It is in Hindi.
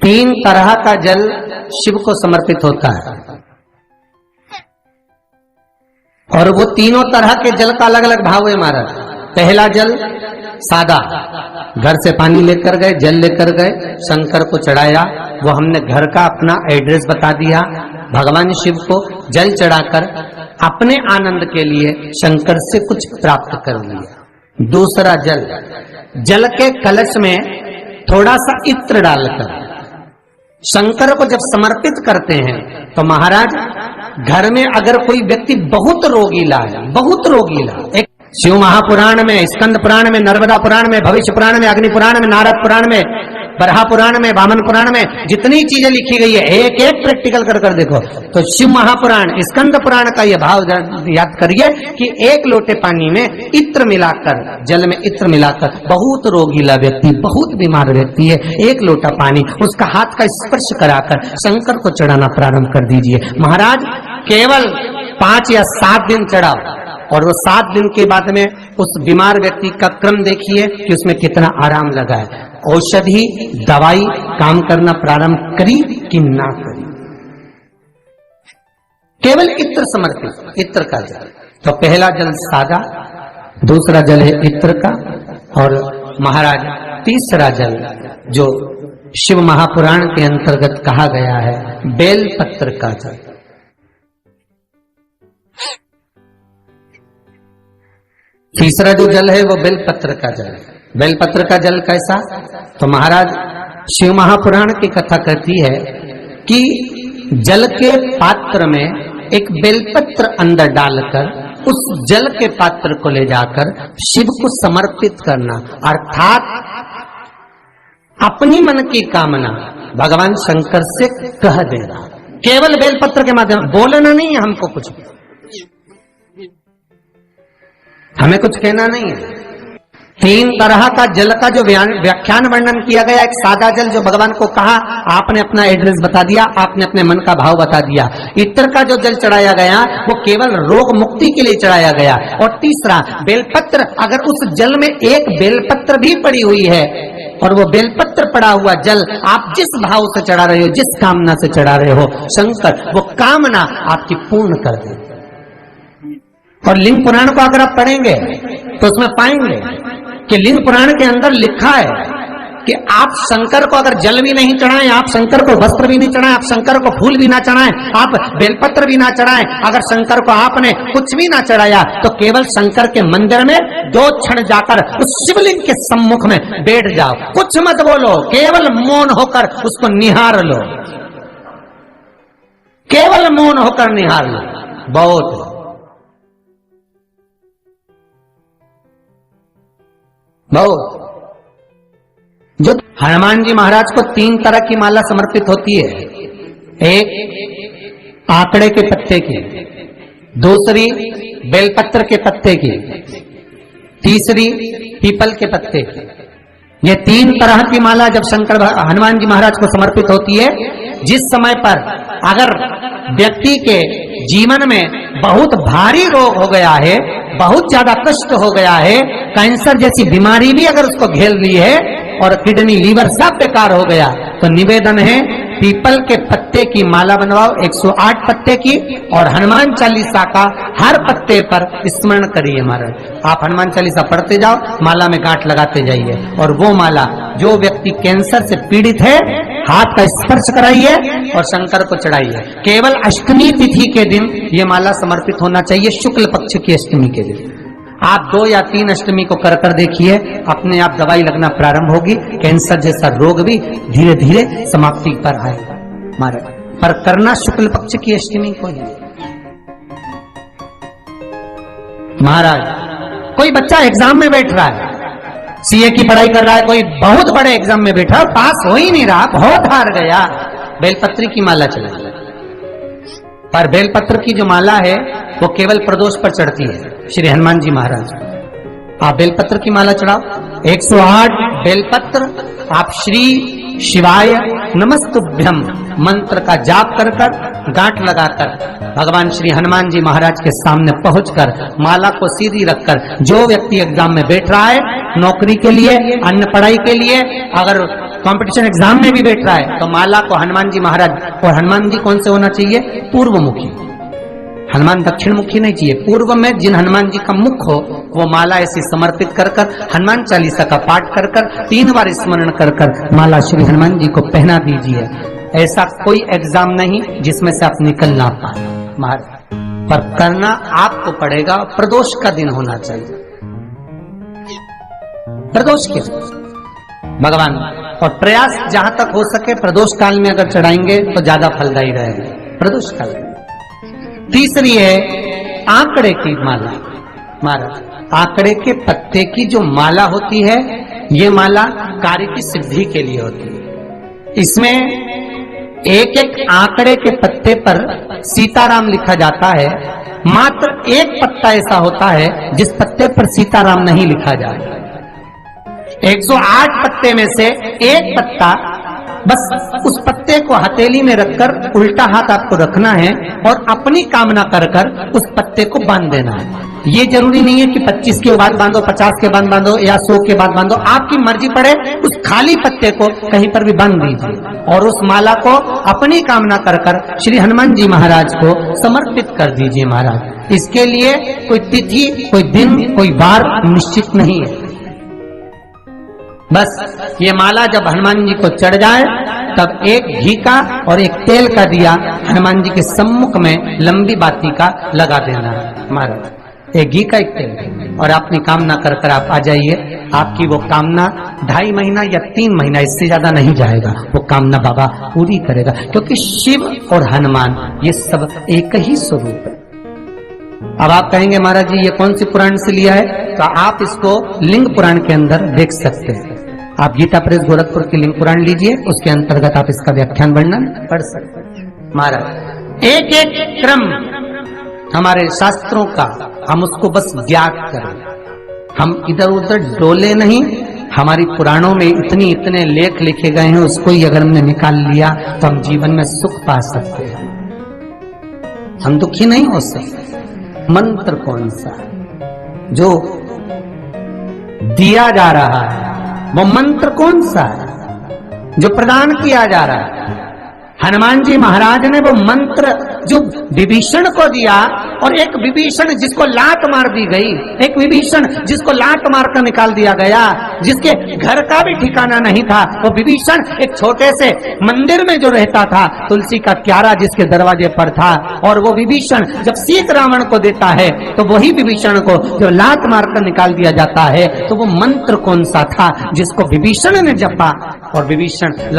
तीन तरह का जल शिव को समर्पित होता है और वो तीनों तरह के जल का अलग अलग भाव है महाराज। पहला जल सादा, घर से पानी लेकर गए, जल लेकर गए, शंकर को चढ़ाया, वो हमने घर का अपना एड्रेस बता दिया, भगवान शिव को जल चढ़ाकर अपने आनंद के लिए शंकर से कुछ प्राप्त कर लिया। दूसरा जल, जल के कलश में थोड़ा सा इत्र डालकर शंकर को जब समर्पित करते हैं तो महाराज घर में अगर कोई व्यक्ति बहुत रोगीला है, बहुत रोगीला, एक शिव महापुराण में, स्कंद पुराण में, नर्मदा पुराण में, भविष्य पुराण में, अग्नि पुराण में, नारद पुराण में, बरहा पुराण में, वामन पुराण में जितनी चीजें लिखी गई है एक एक प्रैक्टिकल कर देखो तो शिव महापुराण, स्कंद पुराण का यह भाव याद करिए कि एक लोटे पानी में इत्र मिलाकर, जल में इत्र मिलाकर, बहुत रोगीला व्यक्ति, बहुत बीमार व्यक्ति है, एक लोटा पानी उसका हाथ का स्पर्श कराकर शंकर को चढ़ाना प्रारंभ कर दीजिए। महाराज केवल 5 या 7 दिन चढ़ाओ और वो 7 दिन के बाद में उस बीमार व्यक्ति का क्रम देखिए कि उसमें कितना आराम लगा है। औषधि दवाई काम करना प्रारंभ करी कि ना करी। केवल इत्र समर्पित, इत्र का जल। तो पहला जल सादा, दूसरा जल है इत्र का, और महाराज तीसरा जल जो शिव महापुराण के अंतर्गत कहा गया है बेल पत्र का जल। तीसरा जो जल है वो बेलपत्र का जल है। बेलपत्र का जल कैसा? तो महाराज शिव महापुराण की कथा कहती है कि जल के पात्र में एक बेलपत्र अंदर डालकर उस जल के पात्र को ले जाकर शिव को समर्पित करना, अर्थात अपनी मन की कामना भगवान शंकर से कह देना, केवल बेलपत्र के माध्यम, बोलना नहीं है हमको कुछ, हमें कुछ कहना नहीं है। 3 तरह का जल का जो व्याख्यान वर्णन किया गया, एक सादा जल जो भगवान को कहा, आपने अपना एड्रेस बता दिया, आपने अपने मन का भाव बता दिया। इत्र का जो जल चढ़ाया गया वो केवल रोग मुक्ति के लिए चढ़ाया गया। और तीसरा बेलपत्र, अगर उस जल में एक बेलपत्र भी पड़ी हुई है और वो बेलपत्र पड़ा हुआ जल आप जिस भाव से चढ़ा रहे हो, जिस कामना से चढ़ा रहे हो, शंकर वो कामना आपकी पूर्ण कर दे। और लिंग पुराण को अगर आप पढ़ेंगे तो उसमें पाएंगे कि लिंग पुराण के अंदर लिखा है कि आप शंकर को अगर जल भी नहीं चढ़ाएं, आप शंकर को वस्त्र भी नहीं चढ़ाएं, आप शंकर को फूल भी ना चढ़ाएं, आप बेलपत्र भी ना चढ़ाएं, अगर शंकर को आपने कुछ भी ना चढ़ाया तो केवल शंकर के मंदिर में 2 क्षण जाकर उस शिवलिंग के सम्मुख में बैठ जाओ, कुछ मत बोलो, केवल मौन होकर उसको निहार लो, केवल मौन होकर निहार लो। बहुत जो हनुमान जी महाराज को 3 तरह की माला समर्पित होती है, एक आंकड़े के पत्ते की, दूसरी बेलपत्र के पत्ते की, तीसरी पीपल के पत्ते की। ये 3 तरह की माला जब शंकर हनुमान जी महाराज को समर्पित होती है, जिस समय पर अगर व्यक्ति के जीवन में बहुत भारी रोग हो गया है, बहुत ज्यादा कष्ट हो गया है, कैंसर जैसी बीमारी भी अगर उसको घेर ली है और किडनी लीवर सब बेकार हो गया, तो निवेदन है पीपल के पत्ते की माला बनवाओ, 108 पत्ते की, और हनुमान चालीसा का हर पत्ते पर स्मरण करिए महाराज। आप हनुमान चालीसा पढ़ते जाओ, माला में गांठ लगाते जाइए, और वो माला जो व्यक्ति कैंसर से पीड़ित है हाथ का स्पर्श कराइए और शंकर को चढ़ाइए। केवल अष्टमी तिथि के दिन ये माला समर्पित होना चाहिए, शुक्ल पक्ष की अष्टमी के दिन। आप 2 या 3 अष्टमी को कर देखिए, अपने आप दवाई लगना प्रारंभ होगी, कैंसर जैसा रोग भी धीरे धीरे समाप्ति पर आएगा महाराज। पर करना शुक्ल पक्ष की अष्टमी को ही। महाराज कोई बच्चा एग्जाम में बैठ रहा है, सीए की पढ़ाई कर रहा है, कोई बहुत बड़े एग्जाम में बैठा, पास हो ही नहीं रहा, बहुत हार गया, बेलपत्री की माला चला। पर बेलपत्र की जो माला है वो केवल प्रदोष पर चढ़ती है श्री हनुमान जी महाराज। आप बेलपत्र की माला चढ़ाओ, 108 बेलपत्र आप श्री शिवाय नमस्तुभ्यम मंत्र का जाप कर गांठ लगाकर भगवान श्री हनुमान जी महाराज के सामने पहुंचकर माला को सीधी रखकर, जो व्यक्ति एग्जाम में बैठ रहा है, नौकरी के लिए, अन्य पढ़ाई के लिए, अगर कंपटीशन एग्जाम में भी बैठ रहा है तो माला को हनुमान जी महाराज, और हनुमान जी कौन से होना चाहिए? पूर्वमुखी। हनुमान दक्षिण मुखी नहीं चाहिए। पूर्व में जिन हनुमान जी का मुख हो वो माला ऐसी समर्पित कर कर, हनुमान चालीसा का पाठ कर कर, 3 बार स्मरण कर कर माला श्री हनुमान जी को पहना दीजिए। ऐसा कोई एग्जाम नहीं जिसमें से आप निकल ना पाए महाराज, पर करना आपको पड़ेगा। प्रदोष का दिन होना चाहिए, प्रदोष के भगवान, और प्रयास जहां तक हो सके प्रदोष काल में अगर चढ़ाएंगे तो ज्यादा फलदायी रहेगा प्रदोष काल में। तीसरी है आंकड़े की माला। महाराज आंकड़े के पत्ते की जो माला होती है ये माला कार्य की सिद्धि के लिए होती है। इसमें एक एक आंकड़े के पत्ते पर सीताराम लिखा जाता है। मात्र एक पत्ता ऐसा होता है जिस पत्ते पर सीताराम नहीं लिखा जाए। 108 पत्ते में से एक पत्ता, बस उस पत्ते को हथेली में रखकर उल्टा हाथ आपको रखना है और अपनी कामना कर कर उस पत्ते को बांध देना है। ये जरूरी नहीं है कि 25 के बाद बांधो, 50 के बाद बांधो या 100 के बाद बांधो, आपकी मर्जी पड़े। उस खाली पत्ते को कहीं पर भी बांध दीजिए और उस माला को अपनी कामना कर कर श्री हनुमान जी महाराज को समर्पित कर दीजिए महाराज। इसके लिए कोई तिथि, कोई दिन, कोई वार निश्चित नहीं है। बस ये माला जब हनुमान जी को चढ़ जाए तब एक घी का और एक तेल का दिया हनुमान जी के सम्मुख में लंबी बाती का लगा देना है महाराज। एक घी का, एक तेल, और अपनी कामना कर कर आप आ जाइए। आपकी वो कामना 2.5 महीना या 3 महीना, इससे ज्यादा नहीं जाएगा, वो कामना बाबा पूरी करेगा। क्योंकि शिव और हनुमान ये सब एक ही स्वरूप है। अब आप कहेंगे महाराज जी ये कौन सी पुराण से लिया है? तो आप इसको लिंग पुराण के अंदर देख सकते हैं। आप गीता प्रेस गोरखपुर की लिंग पुराण लीजिए, उसके अंतर्गत आप इसका व्याख्यान वर्णन पढ़ सकते हैं महाराज। एक एक क्रम हमारे शास्त्रों का हम उसको बस ज्ञात करें, हम इधर उधर डोले नहीं। हमारी पुराणों में इतने लेख लिखे गए हैं, उसको ही अगर हमने निकाल लिया तो हम जीवन में सुख पा सकते हैं, हम दुखी नहीं हो सकते। मंत्र कौन सा है जो दिया जा रहा है? वो मंत्र कौन सा है जो प्रदान किया जा रहा है? हनुमान जी महाराज ने वो मंत्र जो विभीषण को दिया, और एक विभीषण जिसको लात मार दी गई, एक विभीषण जिसको लात मार कर निकाल दिया गया, जिसके घर का भी ठिकाना नहीं था, वो विभीषण एक छोटे से मंदिर में जो रहता था, तुलसी का क्यारा जिसके दरवाजे पर था, और वो विभीषण जब सीत रावण को देता है तो वही विभीषण को जो लात मार कर निकाल दिया जाता है, तो वो मंत्र कौन सा था जिसको विभीषण ने जपा और विभीषण